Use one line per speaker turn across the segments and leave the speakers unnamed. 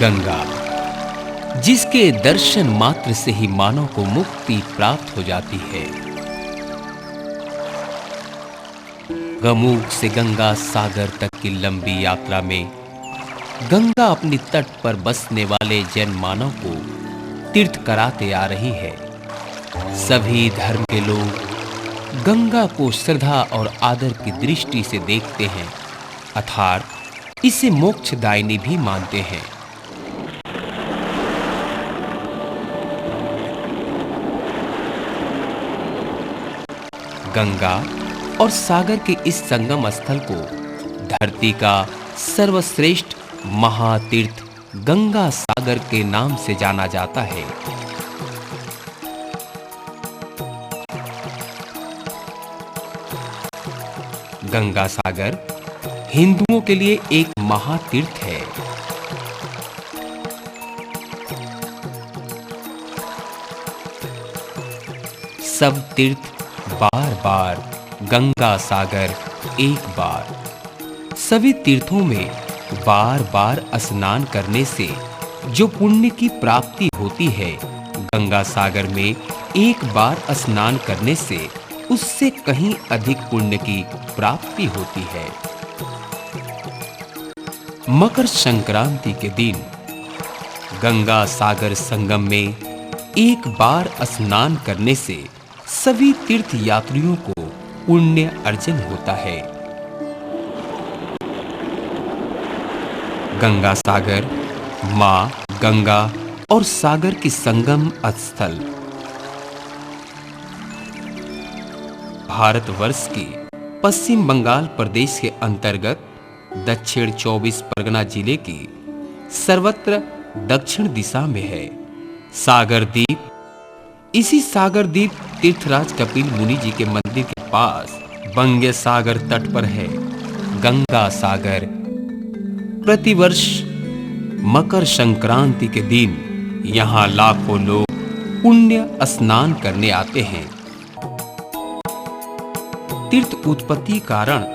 गंगा, जिसके दर्शन मात्र से ही मानव को मुक्ति प्राप्त हो जाती है। गमुक से गंगा सागर तक की लंबी यात्रा में गंगा अपनी तट पर बसने वाले जन मानव को तीर्थ कराते आ रही है। सभी धर्म के लोग गंगा को श्रद्धा और आदर की दृष्टि से देखते हैं, अर्थात इसे मोक्षदायिनी भी मानते हैं। गंगा और सागर के इस संगम स्थल को धरती का सर्वश्रेष्ठ महातीर्थ गंगा सागर के नाम से जाना जाता है। गंगा सागर हिंदुओं के लिए एक महातीर्थ है। सब तीर्थ बार-बार, गंगा सागर एक बार। सभी तीर्थों में बार-बार स्नान करने से जो पुण्य की प्राप्ति होती है, गंगा सागर में एक बार स्नान करने से उससे कहीं अधिक पुण्य की प्राप्ति होती है। मकर संक्रांति के दिन गंगा सागर संगम में एक बार स्नान करने से सभी तीर्थ यात्रियों को पुण्य अर्जन होता है। गंगा सागर मां गंगा और सागर की संगम स्थल भारतवर्ष के पश्चिम बंगाल प्रदेश के अंतर्गत दक्षिण 24 परगना जिले की सर्वत्र दक्षिण दिशा में है। सागर द्वीप, इसी सागर द्वीप तीर्थराज कपिल मुनि जी के मंदिर के पास बंग सागर तट पर है। गंगा सागर प्रतिवर्ष मकर संक्रांति के दिन यहां लाखों लोग पुण्य स्नान करने आते हैं। तीर्थ उत्पत्ति कारण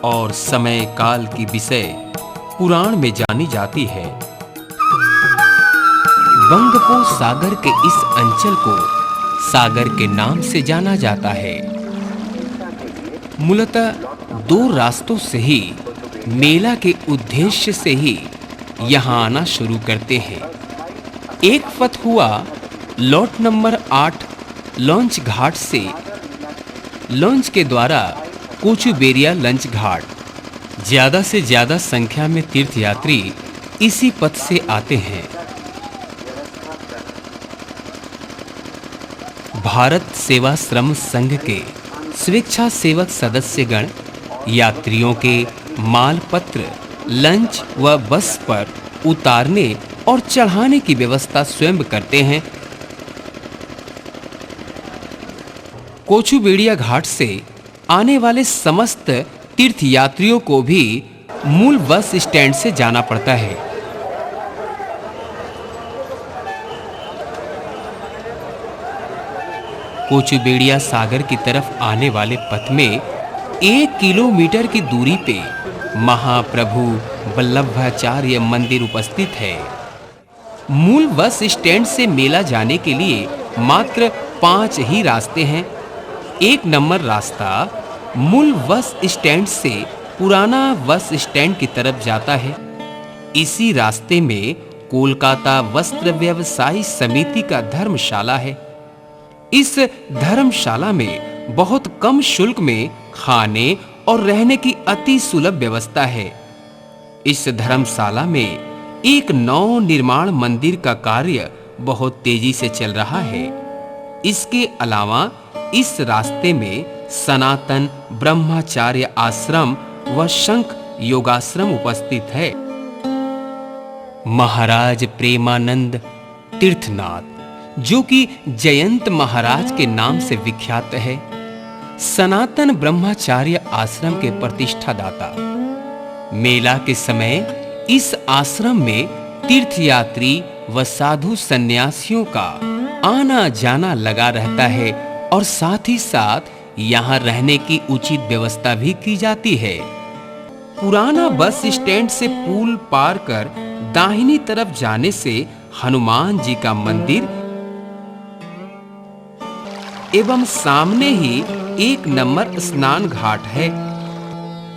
और समय काल की विषय पुराण में जानी जाती है। बंगोपसागर के इस अंचल को सागर के नाम से जाना जाता है। मूलतः दो रास्तों से ही मेला के उद्देश्य से ही यहां आना शुरू करते हैं। एक पथ हुआ लॉट नंबर 8 लॉन्च घाट से लॉन्च के द्वारा कोचुबेरिया लॉन्च घाट। ज्यादा से ज्यादा संख्या में तीर्थयात्री इसी पथ से आते हैं। भारत सेवाश्रम संघ के स्वेच्छासेवक सदस्यगण यात्रियों के माल पत्र लंच व बस पर उतारने और चढ़ाने की व्यवस्था स्वयं करते हैं। कोचुबेड़िया घाट से आने वाले समस्त तीर्थयात्रियों को भी मूल बस स्टैंड से जाना पड़ता है। कोचुबेड़िया सागर की तरफ आने वाले पथ में 1 किलोमीटर की दूरी पे महाप्रभु वल्लभाचार्य मंदिर उपस्थित है। मूल बस स्टैंड से मेला जाने के लिए मात्र 5 ही रास्ते हैं। 1 नंबर रास्ता मूल बस स्टैंड से पुराना बस स्टैंड की तरफ जाता है। इसी रास्ते में कोलकाता वस्त्र व्यवसायी समिति का धर्मशाला है। इस धर्मशाला में बहुत कम शुल्क में खाने और रहने की अति सुलभ व्यवस्था है। इस धर्मशाला में एक नव निर्माण मंदिर का कार्य बहुत तेजी से चल रहा है। इसके अलावा इस रास्ते में सनातन ब्रह्मचार्य आश्रम व शंख योगाश्रम उपस्थित है। महाराज प्रेमानंद तीर्थनाथ, जो कि जयंत महाराज के नाम से विख्यात है, सनातन ब्रह्मचार्य आश्रम के प्रतिष्ठादाता। मेला के समय इस आश्रम में तीर्थयात्री व साधु सन्यासियों का आना जाना लगा रहता है और साथ ही साथ यहाँ रहने की उचित व्यवस्था भी की जाती है। पुराना बस स्टैंड से पुल पार कर दाहिनी तरफ जाने से हनुमान जी का मंदिर एवं सामने ही 1 नंबर स्नान घाट है।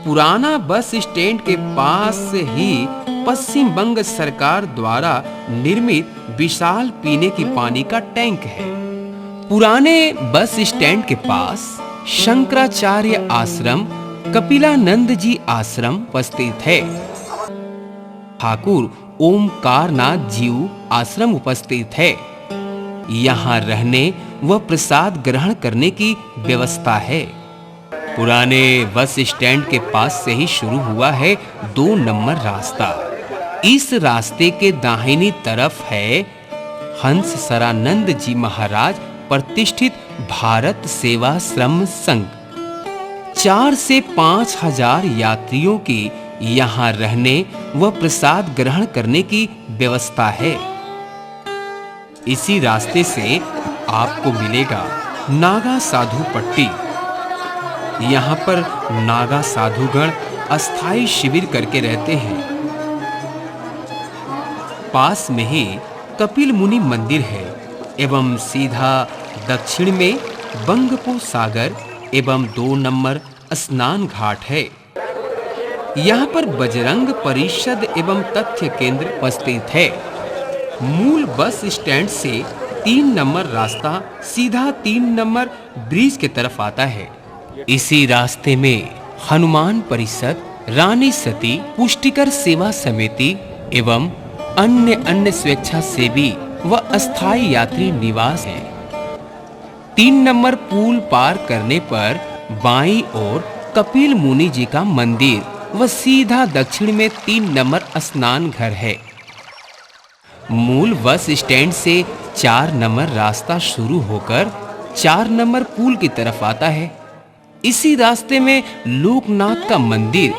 पुराना बस स्टैंड के पास से ही पश्चिम बंग सरकार द्वारा निर्मित विशाल पीने की पानी का टैंक है। पुराने बस स्टैंड के पास शंकराचार्य आश्रम, कपिलानंद जी आश्रम उपस्थित है। ठाकुर ओमकारनाथ जीव आश्रम उपस्थित है। यहाँ रहने व प्रसाद ग्रहण करने की व्यवस्था है। पुराने बस स्टैंड के पास से ही शुरू हुआ है 2 नंबर रास्ता। इस रास्ते के दाहिनी तरफ है हंस सरानंद जी महाराज प्रतिष्ठित भारत सेवाश्रम संघ। 4 से 5 हजार यात्रियों की यहाँ रहने व प्रसाद ग्रहण करने की व्यवस्था है। इसी रास्ते से आपको मिलेगा नागा साधु पट्टी। यहाँ पर नागा साधुगण अस्थाई शिविर करके रहते हैं। पास में ही कपिल मुनि मंदिर है एवं सीधा दक्षिण में बंगपो सागर एवं 2 नंबर स्नान घाट है। यहाँ पर बजरंग परिषद एवं तथ्य केंद्र उपस्थित है। मूल बस स्टैंड से 3 नंबर रास्ता सीधा 3 नंबर ब्रिज के तरफ आता है। इसी रास्ते में हनुमान परिषद, रानी सती, पुष्टिकर सेवा समिति एवं अन्य स्वेच्छासेवी व अस्थाई यात्री निवास है। 3 नंबर पुल पार करने पर बाईं ओर कपिल मुनि जी का मंदिर व सीधा दक्षिण में 3 नंबर स्नान घर है। मूल बस स्टैंड से 4 नंबर रास्ता शुरू होकर 4 नंबर पुल की तरफ आता है। इसी रास्ते में लोकनाथ का मंदिर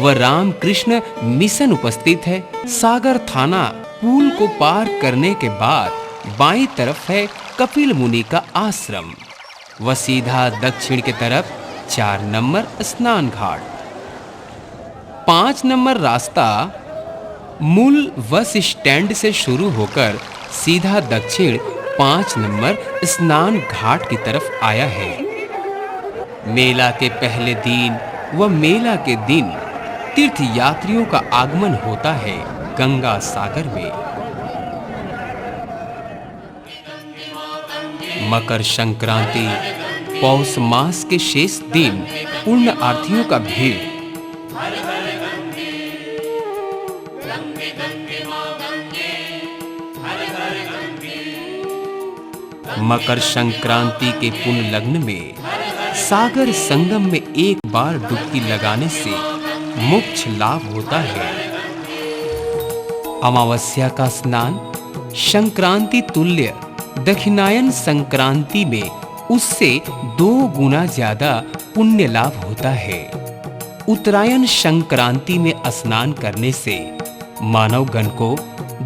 व रामकृष्ण मिशन उपस्थित है। सागर थाना पुल को पार करने के बाद बाईं तरफ है कपिल मुनि का आश्रम व सीधा दक्षिण की तरफ 4 नंबर स्नान घाट। 5 नंबर रास्ता मूल बस स्टैंड से शुरू होकर सीधा दक्षिण 5 नंबर स्नान घाट की तरफ आया है। मेला के पहले दिन व मेला के दिन तीर्थ यात्रियों का आगमन होता है गंगा सागर में। मकर संक्रांति पौष मास के शेष दिन पुण्यार्थियों का भीड़। मकर संक्रांति के पुण्य लग्न में सागर संगम में एक बार डुबकी लगाने से मोक्ष लाभ होता है। अमावस्या का स्नान संक्रांति तुल्य दक्षिणायन संक्रांति में उससे 2 गुना ज्यादा पुण्य लाभ होता है। उत्तरायण संक्रांति में स्नान करने से मानवगण को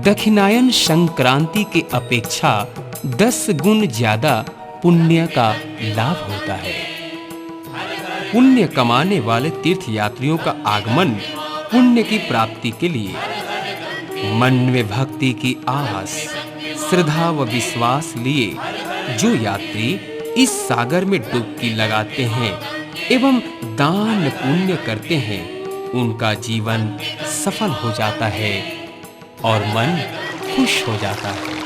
दक्षिणायन संक्रांति के अपेक्षा 10 गुण ज्यादा पुण्य का लाभ होता है। पुण्य कमाने वाले तीर्थ यात्रियों का आगमन पुण्य की प्राप्ति के लिए मन में भक्ति की आस, श्रद्धा व विश्वास लिए जो यात्री इस सागर में डुबकी लगाते हैं एवं दान पुण्य करते हैं, उनका जीवन सफल हो जाता है और मन खुश हो जाता है।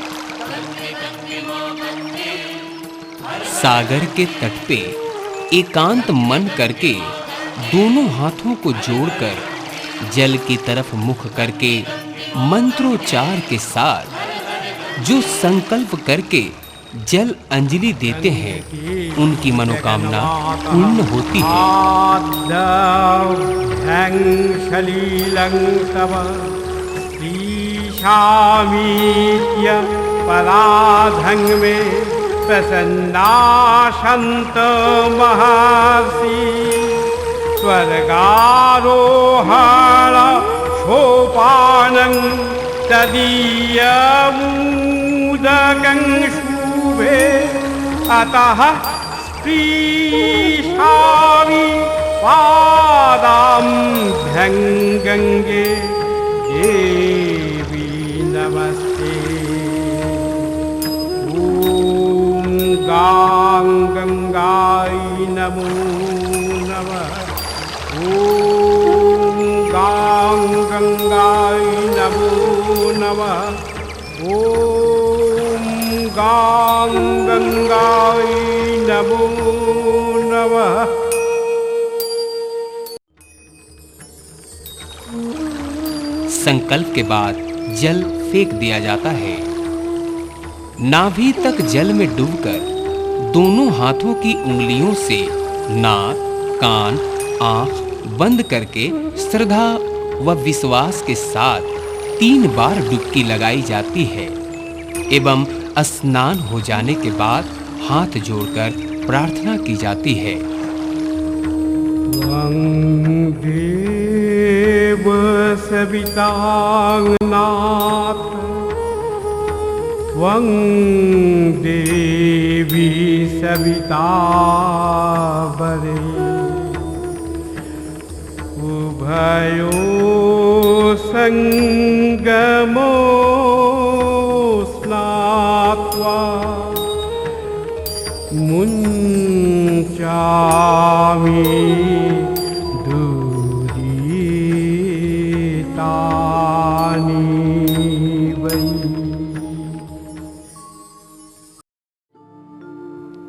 सागर के तट पे एकांत मन करके दोनों हाथों को जोड़कर जल की तरफ मुख करके मंत्रोच्चार के साथ जो संकल्प करके जल अंजलि देते हैं, उनकी मनोकामना पूर्ण होती है।
पराधंग में प्रसन्ना संत महर्षि स्वर्गारोहण सोपानं तदीयमुदगं शुभे अतः स्पृशामि पादाभ्यं गंगे देवी नमस्ते। ॐ गां गंगाय नमो नमः। ॐ गां गंगाय नमो नमः। ॐ गां गंगाय नमो नमः।
संकल्प के बाद जल फेंक दिया जाता है। नाभि तक जल में डूबकर दोनों हाथों की उंगलियों से नाक, कान, आंख बंद करके श्रद्धा व विश्वास के साथ 3 बार डुबकी लगाई जाती है एवं स्नान हो जाने के बाद हाथ जोड़कर प्रार्थना की जाती है।
देव सवितां नाथ त्वं देवी सविता वरे उभयो संगमो स्नात्वा मुञ्चामि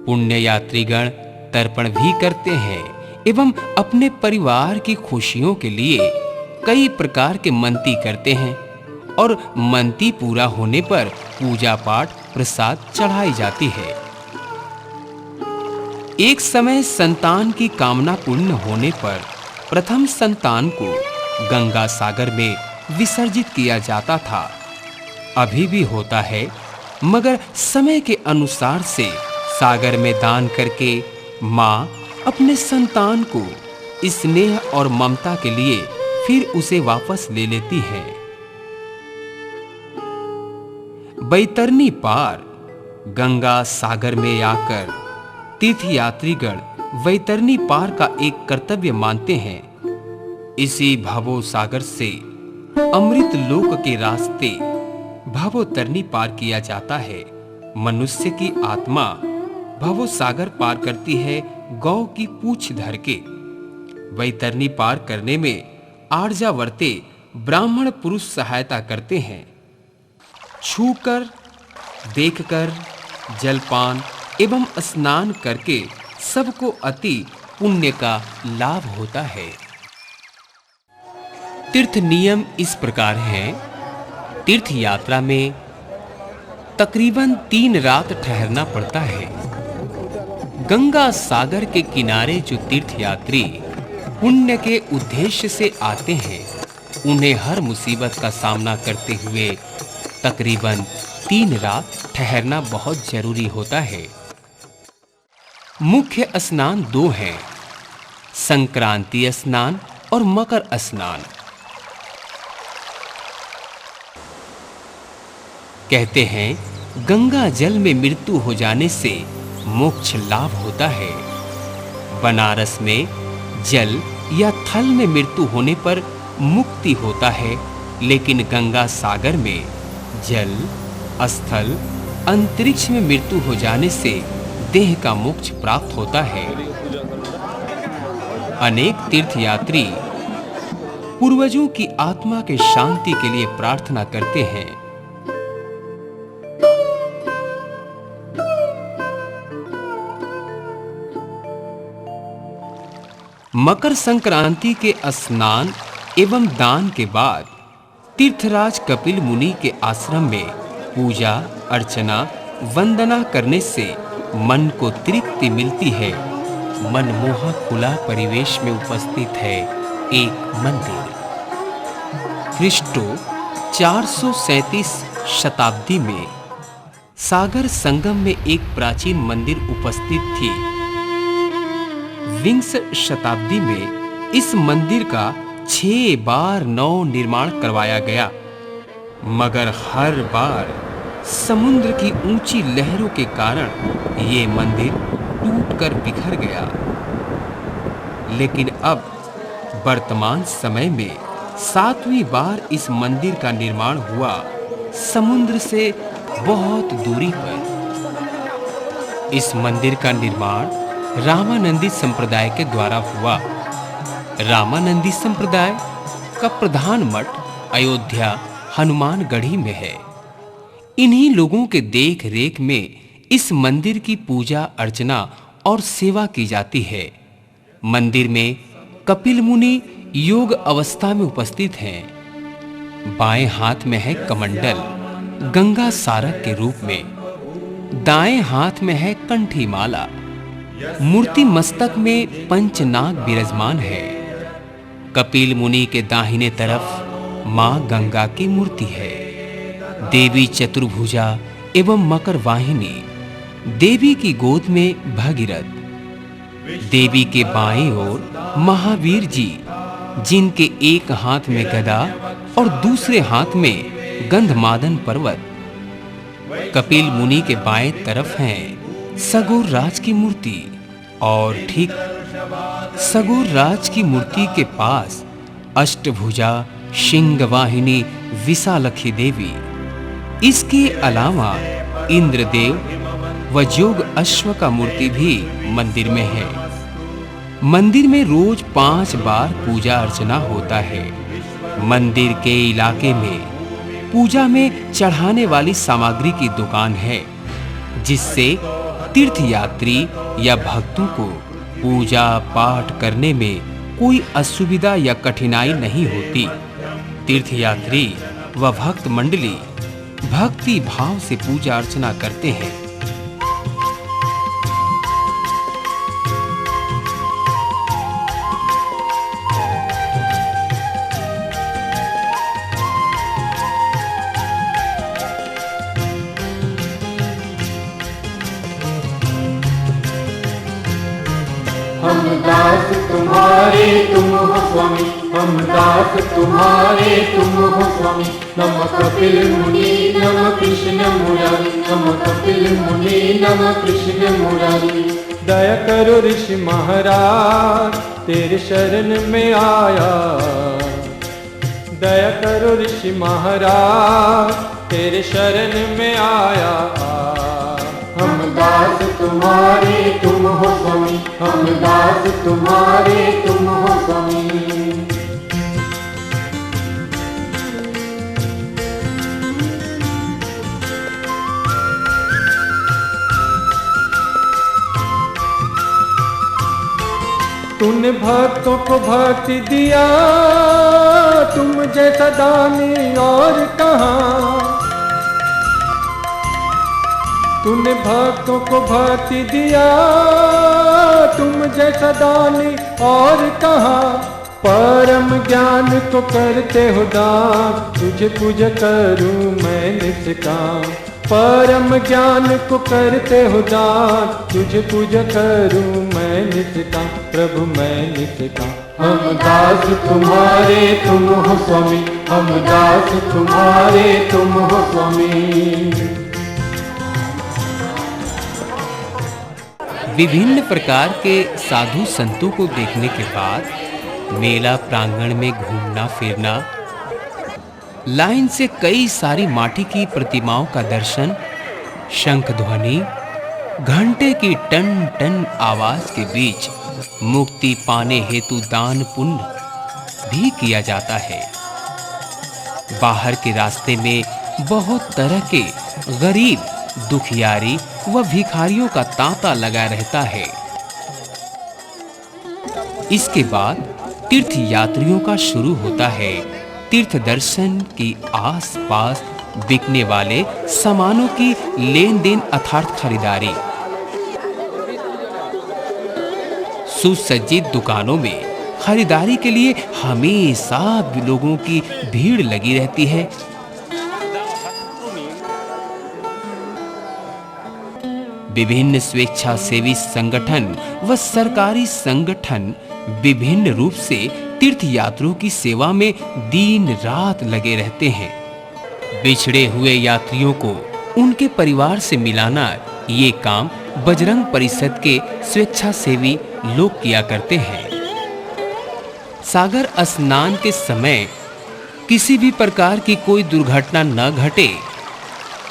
पुण्य यात्रीगण तर्पण भी करते हैं एवं अपने परिवार की खुशियों के लिए कई प्रकार के मनती करते हैं और मनती पूरा होने पर पूजा पाठ प्रसाद चढ़ाई जाती है। एक समय संतान की कामना पूर्ण होने पर प्रथम संतान को गंगा सागर में विसर्जित किया जाता था। अभी भी होता है, मगर समय के अनुसार से सागर में दान करके माँ अपने संतान को स्नेह और ममता के लिए फिर उसे वापस ले लेती है। बैतरनी पार गंगा सागर में आकर तीर्थयात्रीगण बैतरनी पार का एक कर्तव्य मानते हैं। इसी भवो सागर से अमृत लोक के रास्ते भवोतरनी पार किया जाता है। मनुष्य की आत्मा भवो सागर पार करती है गौ की पूंछ धर के। बैतरनी पार करने में आर्यावर्ते ब्राह्मण पुरुष सहायता करते हैं। छूकर, देखकर, जलपान एवं स्नान करके सबको अति पुण्य का लाभ होता है। तीर्थ नियम इस प्रकार हैं। तीर्थ यात्रा में तकरीबन 3 रात ठहरना पड़ता है। गंगा सागर के किनारे जो तीर्थयात्री पुण्य के उद्देश्य से आते हैं, उन्हें हर मुसीबत का सामना करते हुए तकरीबन 3 रात ठहरना बहुत जरूरी होता है। मुख्य स्नान 2 हैं, संक्रांति स्नान और मकर स्नान। कहते हैं गंगा जल में मृत्यु हो जाने से मोक्ष लाभ होता है। बनारस में जल या थल में मृत्यु होने पर मुक्ति होता है, लेकिन गंगा सागर में जल, स्थल, अंतरिक्ष में मृत्यु हो जाने से देह का मोक्ष प्राप्त होता है। अनेक तीर्थयात्री पूर्वजों की आत्मा के शांति के लिए प्रार्थना करते हैं। मकर संक्रांति के स्नान एवं दान के बाद तीर्थराज कपिल मुनि के आश्रम में पूजा अर्चना वंदना करने से मन को तृप्ति मिलती है। मनमोहक खुला परिवेश में उपस्थित है एक मंदिर। ख्रीष्टो 437 शताब्दी में सागर संगम में एक प्राचीन मंदिर उपस्थित थी। विंश शताब्दी में इस मंदिर का 6 बार नव निर्माण करवाया गया, मगर हर बार समुद्र की ऊंची लहरों के कारण ये मंदिर टूटकर बिखर गया। लेकिन अब वर्तमान समय में 7वीं बार इस मंदिर का निर्माण हुआ समुद्र से बहुत दूरी पर। इस मंदिर का निर्माण रामानंदी संप्रदाय के द्वारा हुआ। रामानंदी संप्रदाय का प्रधान मठ अयोध्या हनुमानगढ़ी में है। इन्हीं लोगों के देख रेख में इस मंदिर की पूजा अर्चना और सेवा की जाती है। मंदिर में कपिल मुनि योग अवस्था में उपस्थित हैं। बाएं हाथ में है कमंडल गंगा सारक के रूप में, दाएं हाथ में है कंठी माला। मूर्ति मस्तक में पंचनाग विराजमान है। कपिल मुनि के दाहिने तरफ मां गंगा की मूर्ति है। देवी चतुर्भुजा एवं मकर वाहिनी, देवी की गोद में भगीरथ, देवी के बाएं ओर महावीर जी, जिनके एक हाथ में गदा और दूसरे हाथ में गंधमादन पर्वत। कपिल मुनि के बाएं तरफ हैं सगोर राज की मूर्ति और ठीक सगोर राज की मूर्ति के पास अष्टभुजा सिंह वाहिनी विशालक्षी देवी। इसके अलावा इंद्रदेव व जोग अश्व का मूर्ति भी मंदिर में है। मंदिर में रोज 5 बार पूजा अर्चना होता है। मंदिर के इलाके में पूजा में चढ़ाने वाली सामग्री की दुकान है, जिससे तीर्थयात्री या भक्तों को पूजा पाठ करने में कोई असुविधा या कठिनाई नहीं होती। तीर्थयात्री व भक्त मंडली भक्ति भाव से पूजा अर्चना करते हैं।
हम दास तुम्हारे तुम हो स्वामी, हम दास तुम्हारे तुम हो स्वामी। नम कपिल मुनि नम कृष्ण मुरारी, नम कपिल मुनि नम कृष्ण मुरारी।
दया करो ऋषि महाराज तेरे शरण में आया। दया करो ऋषि महाराज तेरे शरण में आया।
हम दास तुम्हारे तुम हो स्वामी, हम दास तुम्हारे तुम हो स्वामी।
तूने भक्तों को भक्ति दिया, तुम जैसा दानी और कहाँ। तूने भक्तों को भक्ति दिया, तुम जैसा दानी और कहाँ। परम ज्ञान को करते हो दान, तुझे पूजा करूं मैं निष्काम। परम ज्ञान को करते हो दान, तुझे पूजा करूं मैं निष्काम। प्रभु मैं निष्काम।
हम दास तुम्हारे तुम हो स्वामी, हम दास तुम्हारे तुम हो स्वामी।
विभिन्न प्रकार के साधु संतों को देखने के बाद मेला प्रांगण में घूमना फिरना, लाइन से कई सारी माटी की प्रतिमाओं का दर्शन, शंख ध्वनि, घंटे की टन टन आवाज के बीच मुक्ति पाने हेतु दान पुण्य भी किया जाता है। बाहर के रास्ते में बहुत तरह के गरीब, दुखियारी व भिखारियों का तांता लगा रहता है। इसके बाद तीर्थ यात्रियों का शुरू होता है तीर्थ दर्शन की आसपास बिकने वाले सामानों की लेन देन अर्थात खरीदारी। सुसज्जित दुकानों में खरीदारी के लिए हमेशा लोगों की भीड़ लगी रहती है। विभिन्न स्वेच्छासेवी संगठन व सरकारी संगठन विभिन्न रूप से तीर्थयात्रियों की सेवा में दिन रात लगे रहते हैं। बिछड़े हुए यात्रियों को उनके परिवार से मिलाना ये काम बजरंग परिषद के स्वेच्छासेवी लोग किया करते हैं। सागर स्नान के समय किसी भी प्रकार की कोई दुर्घटना न घटे,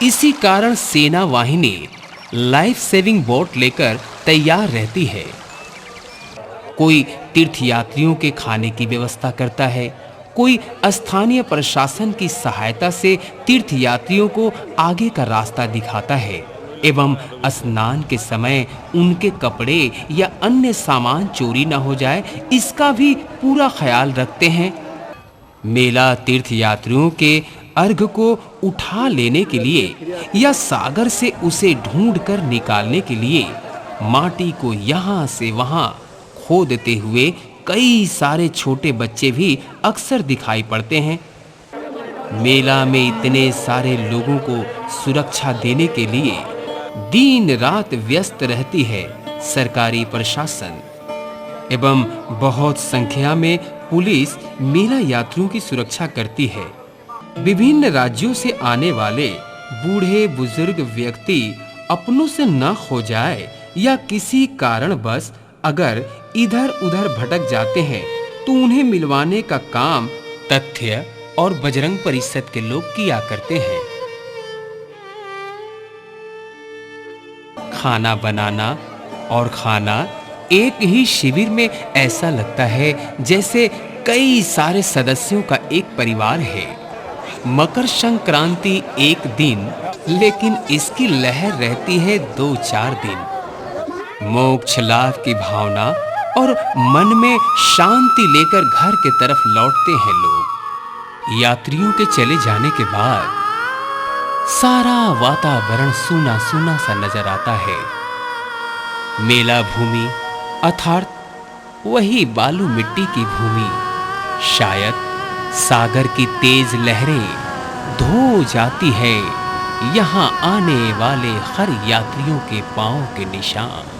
इसी कारण सेना वाहिनी लाइफ सेविंग बोट लेकर तैयार रहती है। कोई तीर्थयात्रियों के खाने की व्यवस्था करता है, कोई स्थानीय प्रशासन की सहायता से तीर्थयात्रियों को आगे का रास्ता दिखाता है एवं स्नान के समय उनके कपड़े या अन्य सामान चोरी न हो जाए, इसका भी पूरा ख्याल रखते हैं। मेला तीर्थयात्रियों के अर्घ को उठा लेने के लिए या सागर से उसे ढूंढकर निकालने के लिए माटी को यहाँ से वहाँ खोदते हुए कई सारे छोटे बच्चे भी अक्सर दिखाई पड़ते हैं। मेला में इतने सारे लोगों को सुरक्षा देने के लिए दिन रात व्यस्त रहती है सरकारी प्रशासन एवं बहुत संख्या में पुलिस मेला यात्रियों की सुरक्षा करती है। विभिन्न राज्यों से आने वाले बूढ़े बुजुर्ग व्यक्ति अपनों से न खो जाए या किसी कारणवश अगर इधर-उधर भटक जाते हैं तो उन्हें मिलवाने का काम तथ्य और बजरंग परिषद के लोग किया करते हैं। खाना बनाना और खाना एक ही शिविर में ऐसा लगता है जैसे कई सारे सदस्यों का एक परिवार है। मकर संक्रांति एक दिन, लेकिन इसकी लहर रहती है 2-4 दिन। मोक्ष लाभ की भावना और मन में शांति लेकर घर के तरफ लौटते हैं लोग। यात्रियों के चले जाने के बाद सारा वातावरण सूना सूना सा नजर आता है। मेला भूमि अर्थात वही बालू मिट्टी की भूमि शायद सागर की तेज लहरें धो जाती है यहाँ आने वाले हर यात्रियों के पांव के निशान।